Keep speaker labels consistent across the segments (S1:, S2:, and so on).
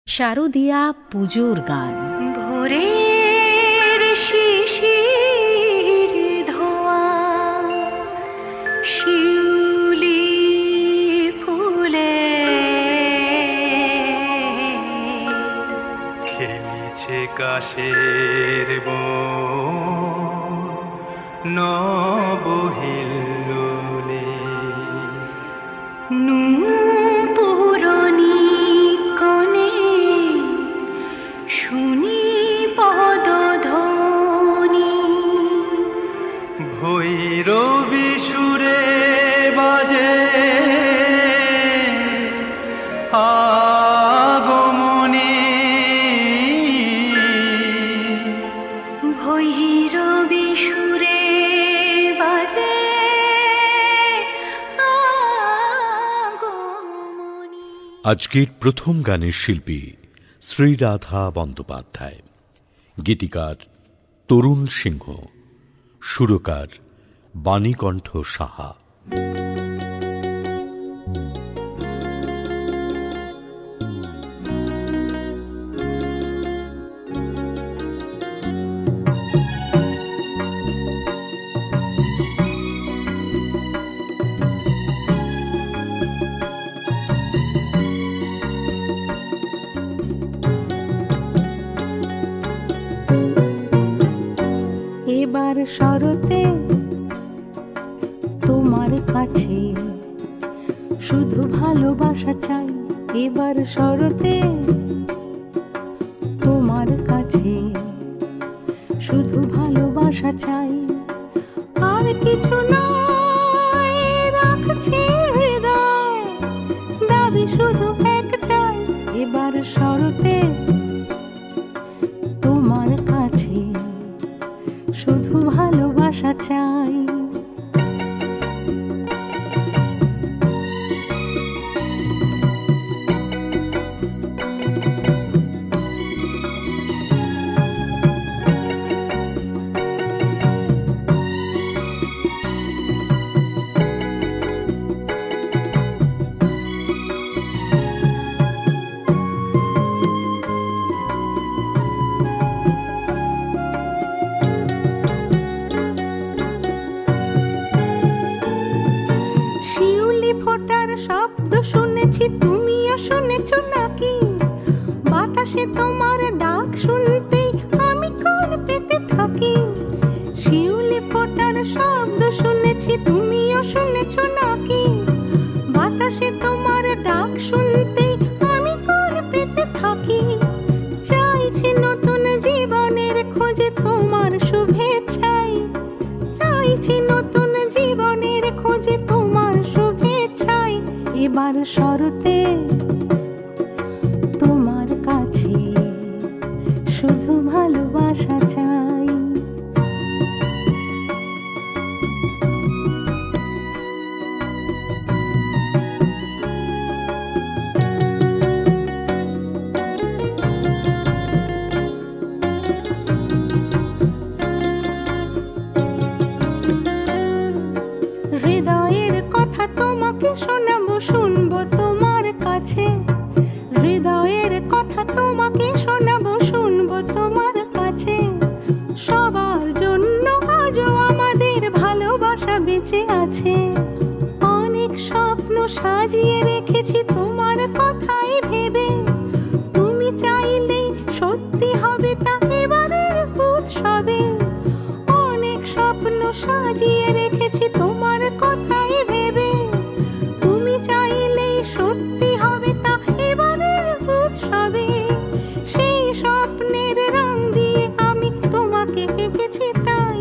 S1: শারদিয়া পুজোর গান।
S2: ভোরের শিশির ধোয়া শিউলি ফুলে
S3: খেলিছে কাশের নবহিল্লোলে
S2: নূপুরনি কনে শুনি পদধ্বনি
S3: ভৈরবী সুরে বাজে আগমনী
S2: ভৈরবী সুরে বাজে আগমনী।
S4: আজকের প্রথম গানের শিল্পী শ্রীরাধা বন্দ্যোপাধ্যায়, গীতিকার তরুণ সিংহ, সুরকার বাণীকণ্ঠ সাহা।
S2: এবার শরতে তোমার কাছে শুধু ভালোবাসা চাই। এবার শরতে তোমার কাছে শুধু ভালোবাসা চাই, আর কিছু নয় রাখছি হৃদয়, দাবি শুধু একটাই। এবার শরতে তোমার কাছে শুধু ভালোবাসা চাই। ফোটার শব্দ শুনেছি, তুমিও শুনেছো নাকি? বাতাসে তোমার ডাক শুনতেই আমি কোন পেতে থাকি। শিউলি ফোটার শব্দ শুনেছি, তুমিও শুনেছো নাকি? বাতাসে তোমার ডাক শুনতেই আমি কোন পেতে থাকি। চাইছি নতুন জীবনের খোঁজে তোমার শুভেচ্ছাই, চাইছি নতুন জীবনের খোঁজে তোমার শুভেচ্ছাই। এবার শরতে তোমার কাছে শুধু ভালোবাসা চাই। হৃদয়ের কথা তোমাকে শোনাবো, শুনবো তোমার কাছে। হৃদয়ের কথা তোমাকে শোনাবো, শুনবো তোমার কাছে। সবার জন্য আজও আমাদের ভালোবাসা বেঁচে আছে। অনেক স্বপ্ন সাজিয়ে রেখেছি তোমার কথাই ভেবে, তুমি চাইলেই সত্যি হবে তা এবারের উৎসবে। অনেক স্বপ্ন সাজিয়ে রেখেছি তোমার কথাই ভেবে, তুমি চাইলেই সত্যি হবে তা এবারের উৎসবে। সেই স্বপ্নের রং দিয়ে আমি তোমাকে এঁকেছি তাই,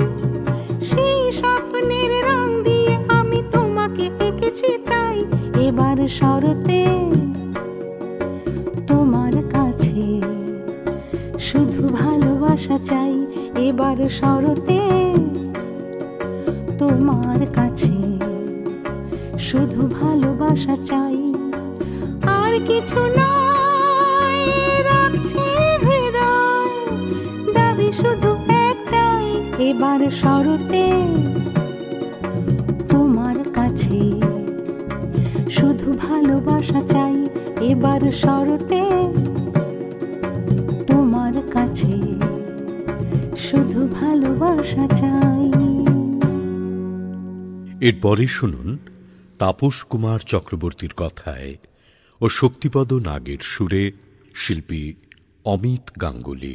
S2: সেই স্বপ্নের রং দিয়ে আমি তোমাকে এঁকেছি তাই। এবার শরতে তোমার কাছে শুধু ভালোবাসা চাই। এবার শরতে তোমার কাছে শুধু ভালোবাসা চাই, আর কিছু নয় রাখছি হৃদয়, দাবি শুধু একটাই। এবার শরতে তোমার কাছে শুধু ভালোবাসা চাই। এবার শরতে ভালোবাসা চাই।
S4: এরপরে শুনুন তাপস কুমার চক্রবর্তীর কথায় ও শক্তিপদ নাগের সুরে শিল্পী অমিত গাঙ্গুলি।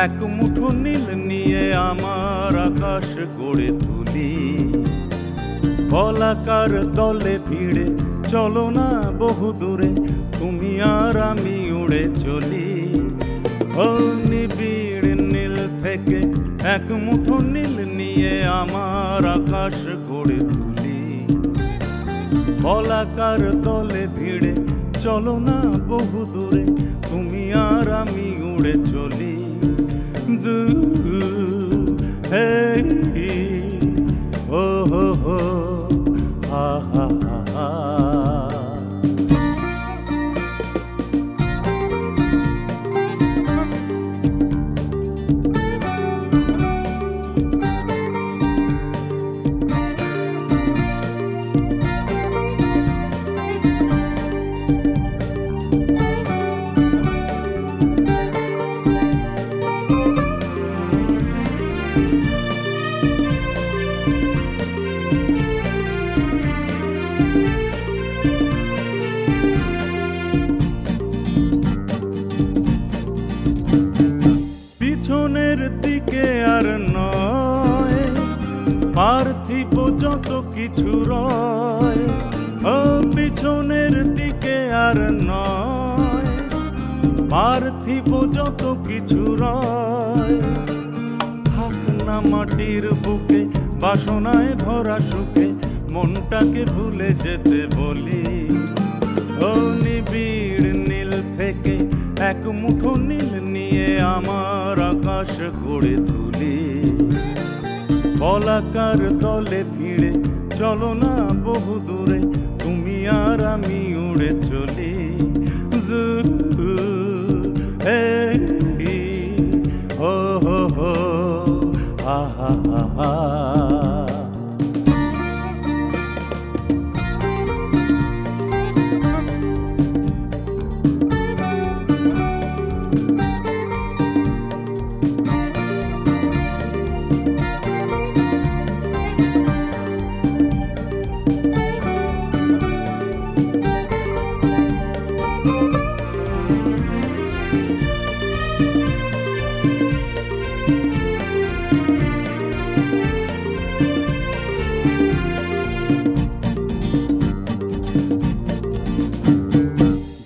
S5: এক মুঠো নীল নিয়ে আমার আকাশ গড়ে তুলি, বলাকার দলে ভিড়ে চলো না বহু দূরে, তুমি আর আমি উড়ে চলি। ও নিবিড় নীল থেকে এক মুঠো নীল নিয়ে আমার আকাশ গড়ে তুলি, বলাকার দলে ভিড়ে চলো না বহু দূরে, তুমি আর আমি উড়ে চলি। Hey, oh, oh, oh, ah, ah, ah. পিছনের দিকে আর নয় পার্থিব যত কিছু রয়, ও পিছনের দিকে আর নয় পার্থিব যত কিছু রয়। থাক না মাটির বুকে বাসনায় ভরা সুখে, মনটাকে ভুলে যেতে বলি। ও নিবিড় নীল থেকে এক মুঠো নীল নিয়ে আমার আকাশ গড়ে তুলি, বলাকার দলে ভিড়ে চলো না বহু দূরে, তুমি আর আমি উড়ে চলি। ও হো হো আহা আহা।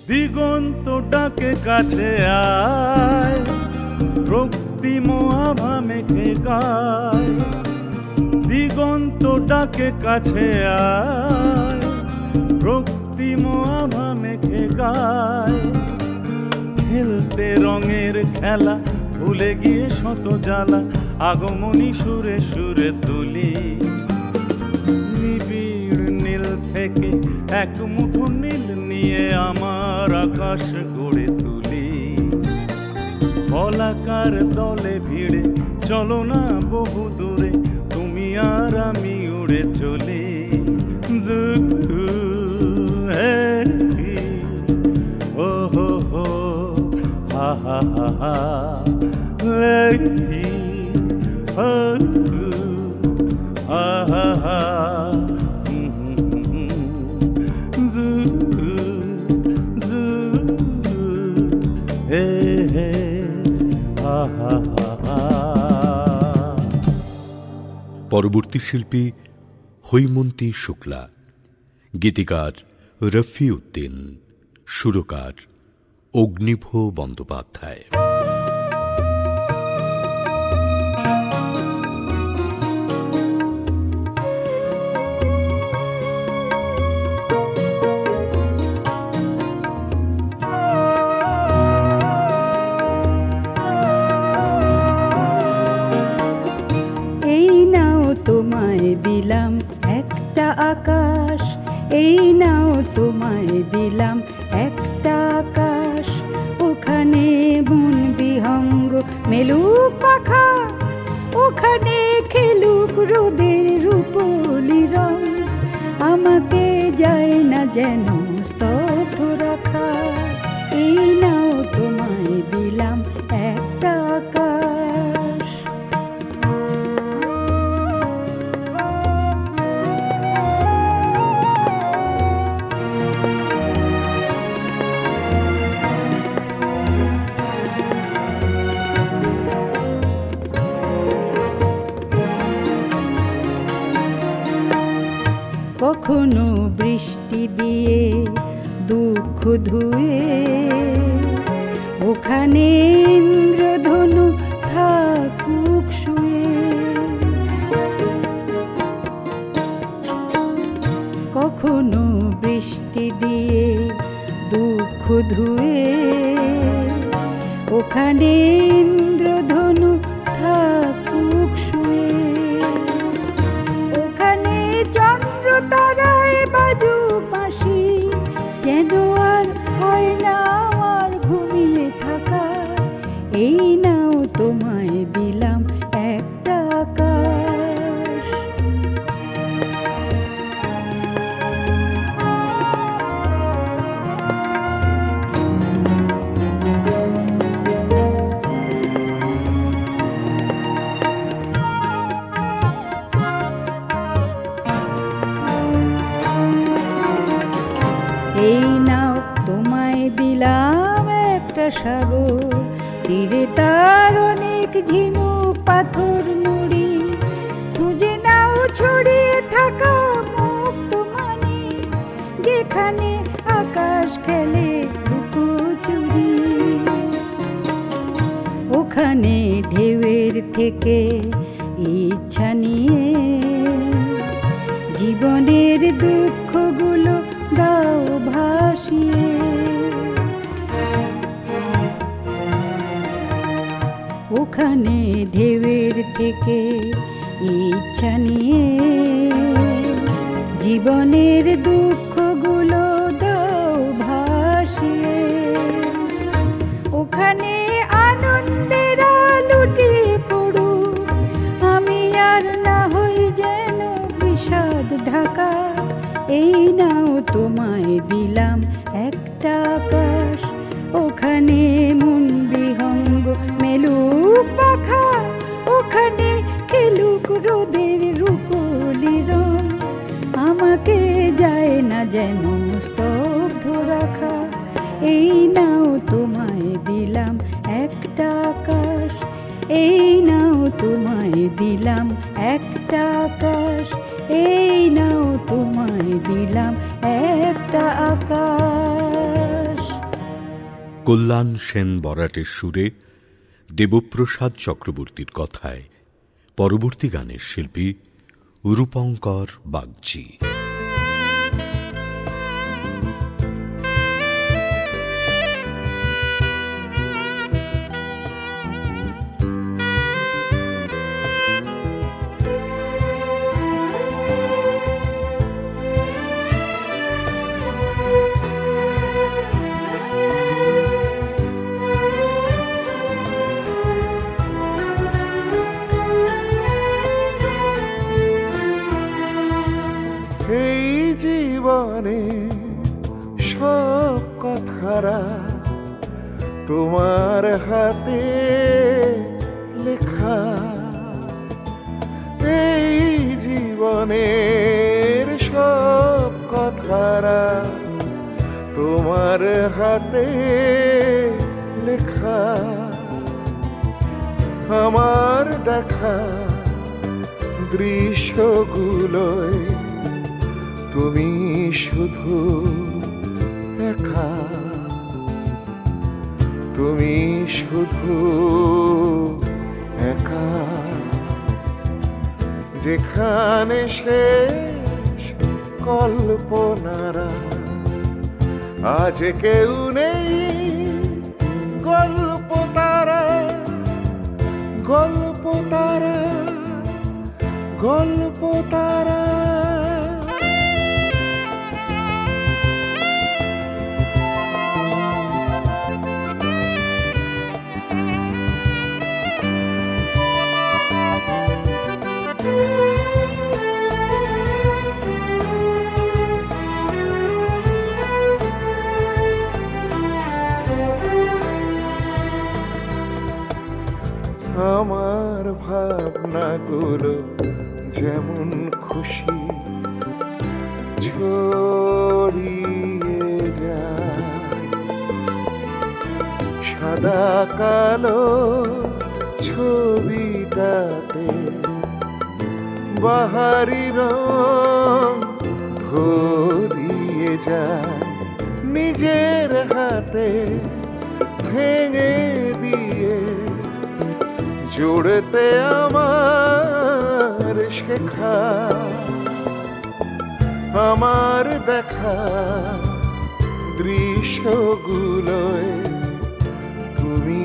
S5: দিগন্ত ডাকে কাছে আয়, রক্তিম আভা মেঘে গায়। দিগন্ত ডাকে কাছে আয়, রক্তিম আভা মেঘে গায়। খেলতে রঙের খেলা ভুলে গিয়ে শত জ্বালা, আগমনী সুরে সুরে তুলি। নিবিড় নীল থেকে এক মুঠো নীল নিয়ে আমার আকাশ গড়ে তুলি, বলাকার দলে ভিড়ে চলো না বহু দূরে, তুমি আর আমি উড়ে চলি। ও হো হো হা হা হা হা। আহা হা।
S4: পরবর্তী শিল্পী হৈমন্তী শুক্লা, গীতিকার রফি উদ্দিন, সুরকার অগ্নিভ বন্দ্যোপাধ্যায়।
S2: দিলাম একটা আকাশ, এই নাও তোমায় দিলাম একটা আকাশ। ওখানে মন বিহঙ্গ মেলুক পাখা, ওখানে খেলুক রোদের রূপলি রং। আমাকে যায় না যেন স্তব্ধ রাখা, এই নাও তোমায় দিলাম একটা আকাশ। কখনো বৃষ্টি দিয়ে দুঃখ ধুয়ে, ওখানে ইন্দ্রধনু থাকুক শুয়ে। কখনো বৃষ্টি দিয়ে দুঃখ ধুয়ে, ওখানে ইন্দ্রধনু থাকুক শুয়ে। ওখানে চন্দ্র তারায় বাজুক বাঁশি, যেন আর হয় না আমার ঘুমিয়ে থাকা, এই নাও তোমায় দিলাম একটা আকাশ। এই নাও তোমায় দিলাম একটা সাগর, তীরে তার অনেক ঝিনুক পাথর নুড়ি। খুঁজে নাও ছড়িয়ে থাকা মুক্ত মানি, যেখানে আকাশ খেলে লুকোচুরি। ওখানে ঢেউয়ের থেকে ইচ্ছা নিয়ে, জীবনের দুঃখগুলো দাও ভাসিয়ে। ওখানে ঢেউয়ের থেকে ইচ্ছা নিয়ে, জীবনের দুঃখগুলো দাও ভাসিয়ে। ওখানে আনন্দের লুটিয়ে পড়ুক, আমি আর না হই যেন বিষাদ ঢাকা, এই নাও তোমায় দিলাম একটা আকাশ। ওখানে মন বিহঙ্গ মেলুক পাখা, ওখানে খেলুক রোদের রূপলি রং। আমাকে যায় না যেন স্তব্ধ রাখা, এই নাও তোমায় দিলাম একটা আকাশ। এই নাও তোমায় দিলাম একটা আকাশ, এই নাও তোমায় দিলাম একটা আকাশ।
S4: কল্যাণ সেন বরাটের সুরে, দেবপ্রসাদ চক্রবর্তীর কথায় পরবর্তী গানের শিল্পী রূপঙ্কর বাগচি।
S6: জীবনে সব কথারা তোমার হাতে লেখা, এই জীবনের সব কথারা তোমার হাতে লেখা। আমার দেখা দৃশ্যগুলোয় তুমি শুধু একা, তুমি শুধু একা। যেখানে শেষ কল্পনারা, আজ কেউ নেই গল্প তারা, গল্প তারা, গল্প তারা। আমার ভাবনাগুলো যেমন খুশি ছড়িয়ে যায়, সাদা কালো ছবিটাতে বাহারি রং ভরিয়ে যায়, নিজের হাতে ভেঙে দিয়ে জুড়তে আমার শেখা, আমার দেখা দৃশ্যগুলোয় তুমি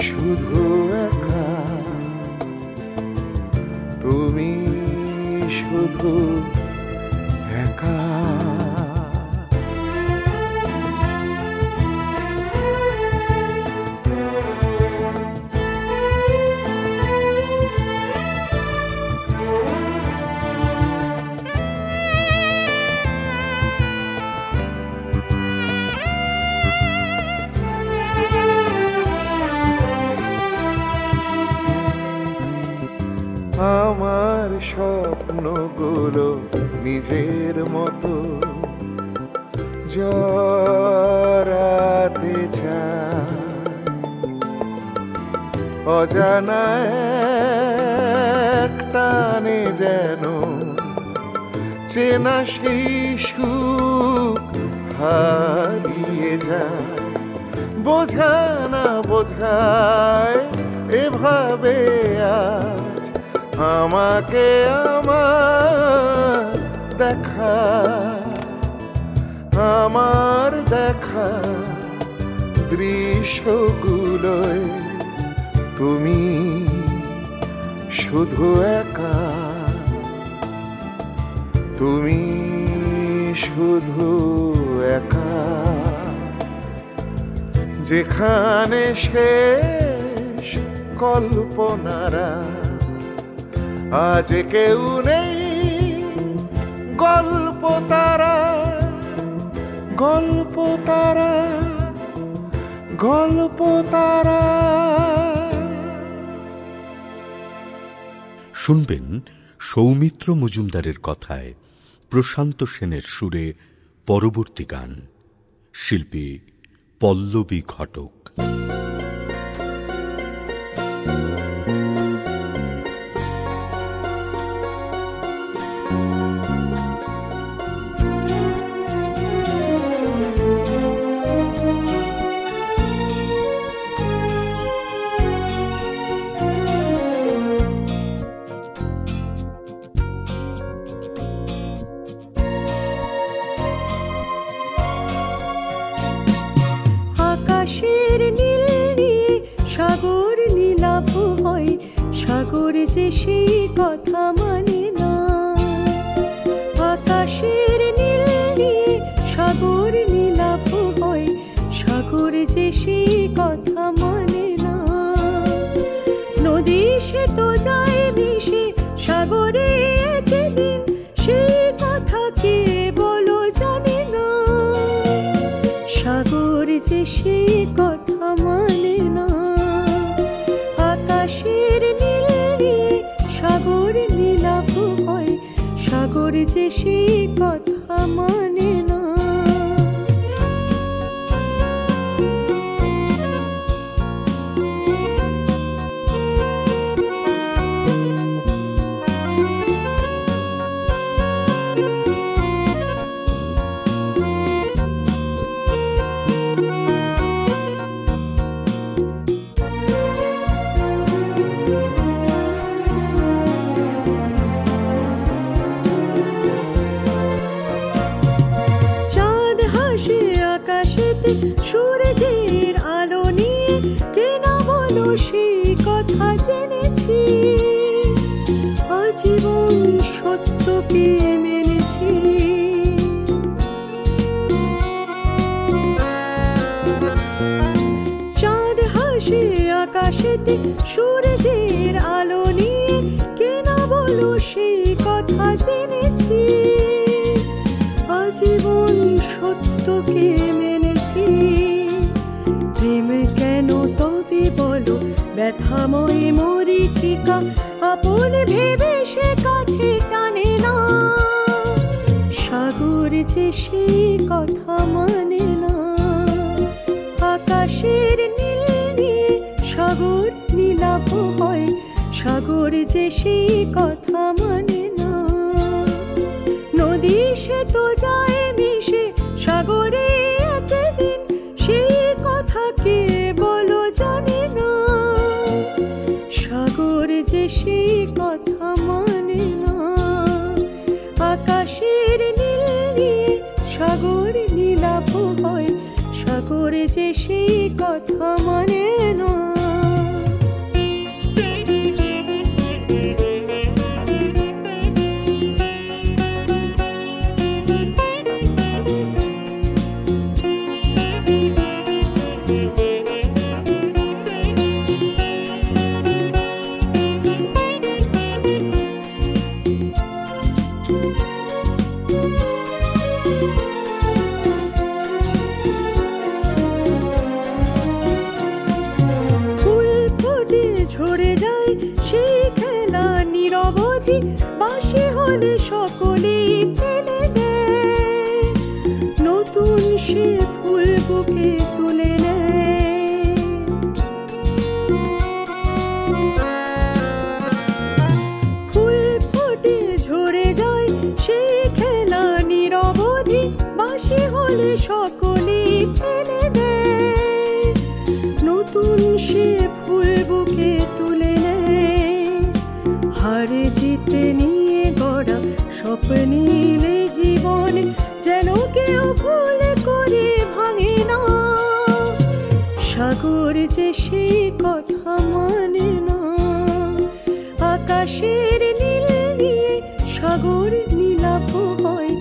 S6: শুধু একা, তুমি শুধু একা। আমার স্বপ্নগুলো নিজের মতো জড়াতে চায়, অজানা এক টানে যেন চেনা সেই সুখ হারিয়ে যায়, বোঝা না বোঝায় এভাবে আজ আমাকে আমার দেখা, আমার দেখা দৃশ্যগুলোয় তুমি শুধু একা, তুমি শুধু একা। যেখানে শেষ কল্পনারা আজ কেউ নেই, গল্প তারা, গল্প তারা, গল্প তারা।
S4: শুনবেন সৌমিত্র মজুমদারের কথায় প্রশান্ত সেনের সুরে পরবর্তী গান, শিল্পী পল্লবী ঘটক।
S2: সাগর যে সেই কথা মানে না, আকাশের নীল নিয়ে সাগর নীলাভ হয়, সাগর যে সেই কথা মানে না। নদী সে তো যায় মিশে সাগরে একদিন, সেই কথা কে বলো জানে না। সাগর যে সেই কথা মানে না, আকাশের নীল নিয়ে সাগর নীলাভ হয়, সাগর যে সেই কথা মানে না। সূর্যের আলো নিয়ে কে না বলো সেই কথা জেনেছি, সত্যকে মেনেছি। চাঁদ হাসে আকাশেতে সূর্যের আলো নিয়ে, কে না বলো সেই কথা জেনেছি। আজীবন সত্যকে মেনেছি। প্রেম কেন তবে বলো ব্যথাময় মরীচিকা, আপন ভেবে সে কাছে টানে না। সাগর যে সেই কথা মানে না। আকাশের নীল নিয়ে সাগর নীলাভ হয়, সাগর যে সেই কথা মানে না। নদী সে তো যায় মিশে সাগরে একদিন, সেই কথা কে বলো জানে না। সাগর যে সেই কথা মানে না। আকাশের নীল নিয়ে সাগর নীলাভ হয়, সাগর যে সেই কথা মানে না। ঝরে যায় সেই খেলা নিরবধি, বাসি হলে সকলেই ফেলে দেয়। নতুন সে ফুল বুকে তুলে নেয়। ফুল ফোটে ঝরে যায় সেই খেলা নিরবধি, বাসি হলে সকলেই ফেলে দেয়। নতুন সে ফুল বুকে তুলে নেয়। হারে জিতে নিয়ে গড়া স্বপ্নিলে জীবন, যেন কেউ ভুল করে ভাঙে না। সাগর যে সেই কথা মানে না। আকাশের নীল নিয়ে সাগর নীলাভ হয়,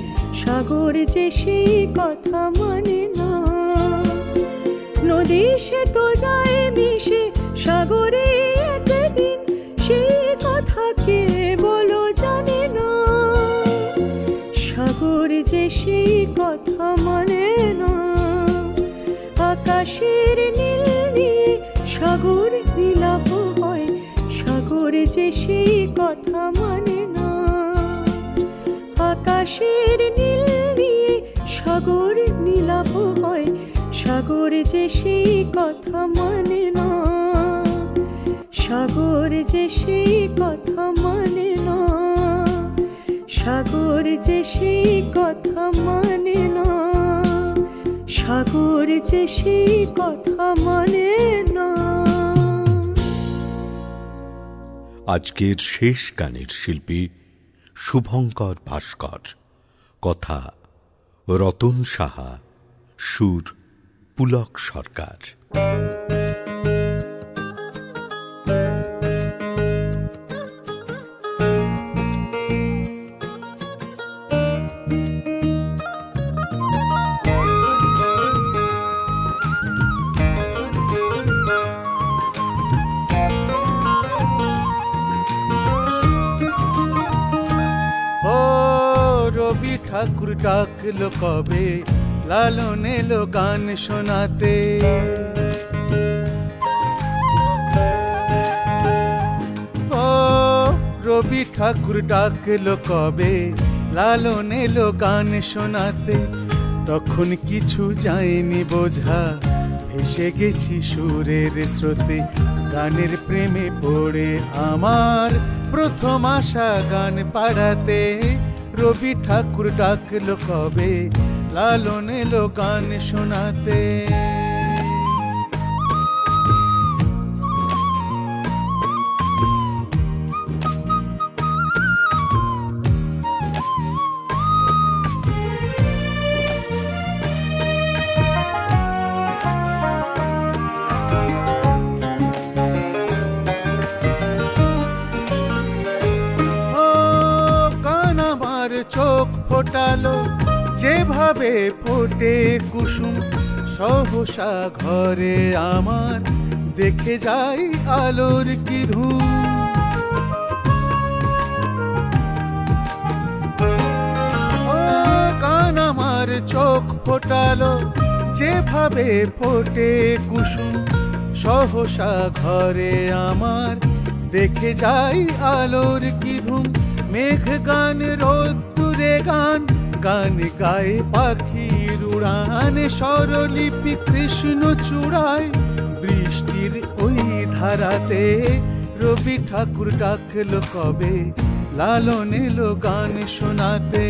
S2: সাগর যে সেই কথা মানে না। নদী সে তো যায় মিশে সাগরে একদিন, সেই কথা কে বলো জানে না। সাগর যে সেই কথা মানে না। আকাশের নীল নিয়ে সাগর নীলাভ হয়, সাগর যে সেই কথা মানে না। আকাশের নীল নিয়ে সাগর নীলাভ হয়, সাগর যে সেই কথা মানে না। সাগর যে সেই কথা মানে না। সাগর যে সেই কথা মানে না। সাগর যে সেই কথা মানে না।
S4: আজকের শেষ গানের শিল্পী শুভঙ্কর ভাস্কর, কথা রতন সাহা, সুর পুলক সরকার।
S5: রবি ঠাকুর ডাকলো কবে, লালন এলো গান শোনাতে। ও রবি ঠাকুর ডাকলো কবে, লালন এলো গান শোনাতে। তখন কিছু যায়নি বোঝা, ভেসে গেছি সুরের স্রোতে। গানের প্রেমে পড়ে আমার প্রথম আশা গান পাড়াতে। রবি ঠাকুর ডাকলো কবে, লালন এলো গান শোনাতে।
S6: ফোটালো যেভাবে ফোটে কুসুম সহসা ঘরে আমার দেখে যাই আলোর কি ধুম ও কান আমার চোখ ফোটালো যেভাবে ফোটে কুসুম সহসা ঘরে আমার দেখে যাই আলোর কি ধুম মেঘ গান রোদ্দুরে গান গান গায়ে পাখির উড়ান স্বরলিপি কৃষ্ণ চূড়ায় বৃষ্টির ওই ধারাতে রবি ঠাকুর ডাকলো কবে লালন এলো গান শোনাতে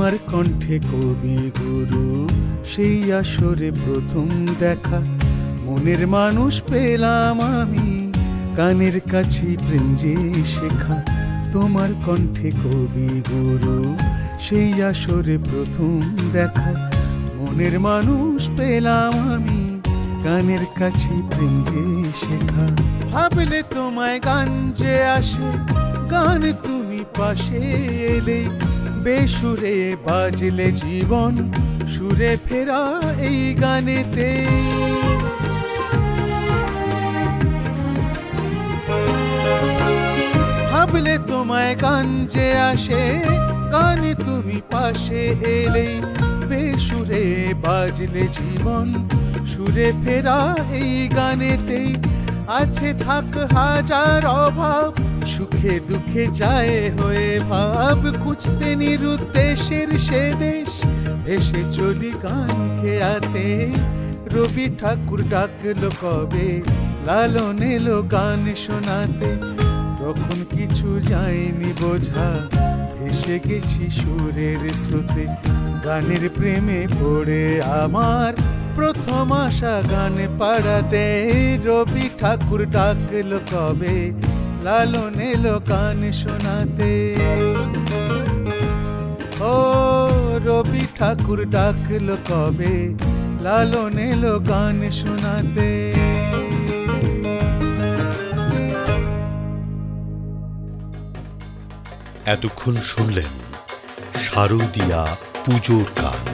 S6: তোমার কণ্ঠে কবি গুরু সেই আসরে প্রথম দেখা মনের মানুষ পেলাম আমি কানের কাছে প্রেম যে শেখা তোমার কণ্ঠে কবি গুরু সেই আসরে প্রথম দেখা মনের মানুষ পেলাম আমি কানের কাছে প্রেম যে শেখা ভাবলে তোমায় গান যে আসে গান তুমি পাশে এলে বেসুরে বাজলে জীবন সুরে ফেরা এই গানেতে ভাবলে তোমায় গান যে আসে গান তুমি পাশে এলে বেসুরে বাজলে জীবন সুরে ফেরা এই গানেতে আছে থাক হাজার অভাব সুখে দুঃখে যায় হয়ে ভাব খুঁজতে নিরুদ্দেশের সে দেশ এসে চলি গান খেয়াতে রবি ঠাকুর ডাকলো কবে লালন এলো গান শোনাতে তখন কিছু যায়নি বোঝা এসে গেছি সুরের স্রোতে গানের প্রেমে পড়ে আমার প্রথম আশা গান পাড়াতে রবি ঠাকুর ডাকলো কবে লালন এলো গান শোনাতে ও রবি ঠাকুর ডাকলো কবে লালন এলো গান শোনাতে
S4: এতক্ষণ শুনলেন শারদিয়া পুজোর গান